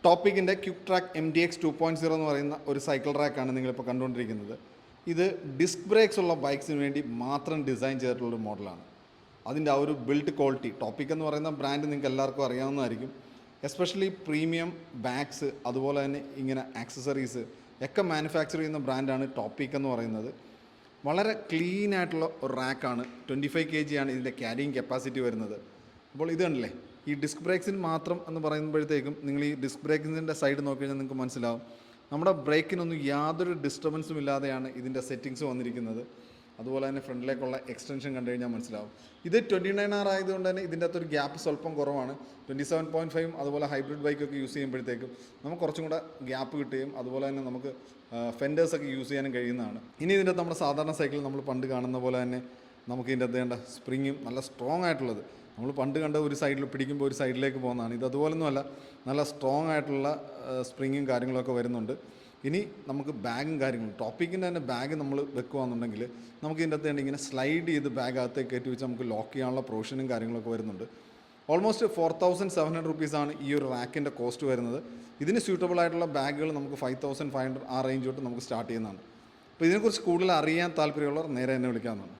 ടോപ്പിക്കിൻ്റെ quick track MTX 2.0 എന്ന് പറയുന്ന ഒരു സൈക്കിൾ റാക്കാണ് നിങ്ങളിപ്പോൾ കണ്ടുകൊണ്ടിരിക്കുന്നത്. ഇത് ഡിസ്ക് ബ്രേക്സ് ഉള്ള ബൈക്സിന് വേണ്ടി മാത്രം ഡിസൈൻ ചെയ്തിട്ടുള്ളൊരു മോഡലാണ്. അതിൻ്റെ ആ ഒരു ബിൽഡ് ക്വാളിറ്റി, ടോപ്പിക് എന്ന് പറയുന്ന ബ്രാൻഡ് നിങ്ങൾക്ക് എല്ലാവർക്കും അറിയാവുന്നതായിരിക്കും. എസ്പെഷ്യലി പ്രീമിയം ബാഗ്സ്, അതുപോലെ തന്നെ ഇങ്ങനെ ആക്സസറീസ് ഒക്കെ മാനുഫാക്ചർ ചെയ്യുന്ന ബ്രാൻഡാണ് ടോപ്പിക് എന്ന് പറയുന്നത്. വളരെ ക്ലീൻ ആയിട്ടുള്ള ഒരു റാക്കാണ്. 25 kg ആണ് ഇതിൻ്റെ ക്യാരിയിങ് കപ്പാസിറ്റി വരുന്നത്. അപ്പോൾ ഇത് കണ്ടില്ലേ, ഈ ഡിസ്ക് ബ്രേക്സിന് മാത്രം എന്ന് പറയുമ്പോഴത്തേക്കും നിങ്ങൾ ഈ ഡിസ്ക് ബ്രേക്കിൻ്റെ സൈഡ് നോക്കിക്കഴിഞ്ഞാൽ നിങ്ങൾക്ക് മനസ്സിലാവും, നമ്മുടെ ബ്രേക്കിനൊന്നും യാതൊരു ഡിസ്റ്റർബൻസും ഇല്ലാതെയാണ് ഇതിൻ്റെ സെറ്റിങ്സ് വന്നിരിക്കുന്നത്. അതുപോലെ തന്നെ ഫ്രണ്ടിലേക്കുള്ള എക്സ്റ്റൻഷൻ കണ്ടു കഴിഞ്ഞാൽ മനസ്സിലാവും. ഇത് 29R ആയതുകൊണ്ട് തന്നെ ഇതിൻ്റെ അകത്തൊരു ഗ്യാപ്പ് സ്വല്പം കുറവാണ്. 27.5 അതുപോലെ ഹൈബ്രിഡ് ബൈക്കൊക്കെ യൂസ് ചെയ്യുമ്പോഴത്തേക്കും നമുക്ക് കുറച്ചും കൂടെ ഗ്യാപ്പ് കിട്ടുകയും അതുപോലെ തന്നെ നമുക്ക് ഫെൻഡേഴ്സൊക്കെ യൂസ് ചെയ്യാനും കഴിയുന്നതാണ്. ഇനി ഇതിൻ്റെ നമ്മുടെ സാധാരണ സൈക്കിൾ നമ്മൾ പണ്ട് കാണുന്ന പോലെ തന്നെ നമുക്ക് ഇതിൻ്റെ അകത്ത് വേണ്ട സ്പ്രിങ്ങും നല്ല സ്ട്രോങ് ആയിട്ടുള്ളത്, നമ്മൾ പണ്ട് കണ്ട ഒരു സൈഡിൽ പിടിക്കുമ്പോൾ ഒരു സൈഡിലേക്ക് പോകുന്നതാണ്. ഇത് അതുപോലൊന്നുമല്ല, നല്ല സ്ട്രോങ് ആയിട്ടുള്ള സ്പ്രിങ്ങും കാര്യങ്ങളൊക്കെ വരുന്നുണ്ട്. ഇനി നമുക്ക് ബാഗും കാര്യങ്ങളും, ടോപ്പിക്കിൻ്റെ തന്നെ ബാഗ് നമ്മൾ വെക്കുകയാണെന്നുണ്ടെങ്കിൽ നമുക്ക് ഇതിൻ്റെ അകത്ത് ഇങ്ങനെ സ്ലൈഡ് ചെയ്ത് ബാഗ് അകത്തേക്ക് കയറ്റി വെച്ച് നമുക്ക് ലോക്ക് ചെയ്യാനുള്ള പ്രൊവിഷനും കാര്യങ്ങളൊക്കെ വരുന്നുണ്ട്. ഓൾമോസ്റ്റ് 4700 റുപ്പീസാണ് ഈ ഒരു റാക്കിൻ്റെ കോസ്റ്റ് വരുന്നത്. ഇതിന് സ്യൂട്ടബിൾ ആയിട്ടുള്ള ബാഗുകൾ നമുക്ക് 5500 ആ റേഞ്ച് തൊട്ട് നമുക്ക് സ്റ്റാർട്ട് ചെയ്യുന്നതാണ്. അപ്പോൾ ഇതിനെക്കുറിച്ച് കൂടുതൽ അറിയാൻ താല്പര്യമുള്ളവർ നേരെ എന്നെ വിളിക്കാവുന്നതാണ്.